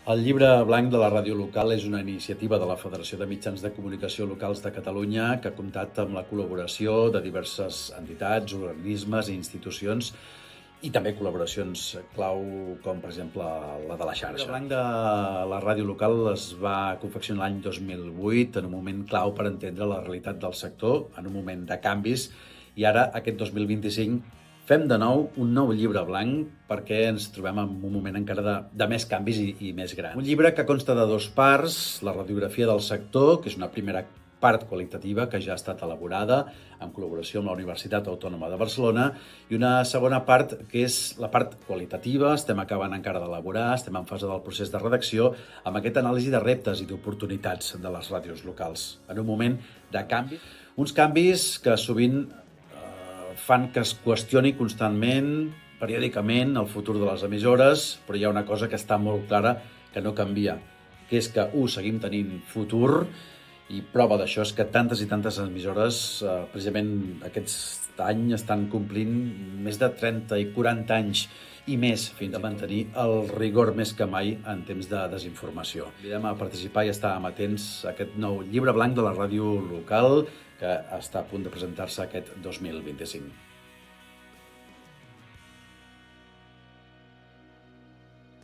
El llibre blanc de la ràdio local és una iniciativa de la Federació de Mitjans de Comunicació Locals de Catalunya que ha comptat amb la col·laboració de diverses entitats, organismes i institucions i també col·laboracions clau com, per exemple, la de la xarxa. El llibre blanc de la ràdio local es va confeccionar l'any 2008 en un moment clau per entendre la realitat del sector, en un moment de canvis, i ara, aquest 2025, fem de nou un nou llibre blanc perquè ens trobem en un moment encara de més canvis i més grans. Un llibre que consta de dues parts, la radiografia del sector, que és una primera part qualitativa que ja ha estat elaborada en col·laboració amb la Universitat Autònoma de Barcelona, i una segona part que és la part qualitativa. Estem acabant encara d'elaborar, estem en fase del procés de redacció, amb aquesta anàlisi de reptes i d'oportunitats de les ràdios locals en un moment de canvi. Uns canvis que sovint fan que es qüestioni constantment, periòdicament, el futur de les emissores, però hi ha una cosa que està molt clara que no canvia, que és que, seguim tenint futur, i prova d'això és que tantes i tantes emissores, precisament aquest any, estan complint més de 30 i 40 anys i més fins a mantenir el rigor més que mai en temps de desinformació. Convidem a participar i estar amatents a aquest nou llibre blanc de la ràdio local que està a punt de presentar-se aquest 2025.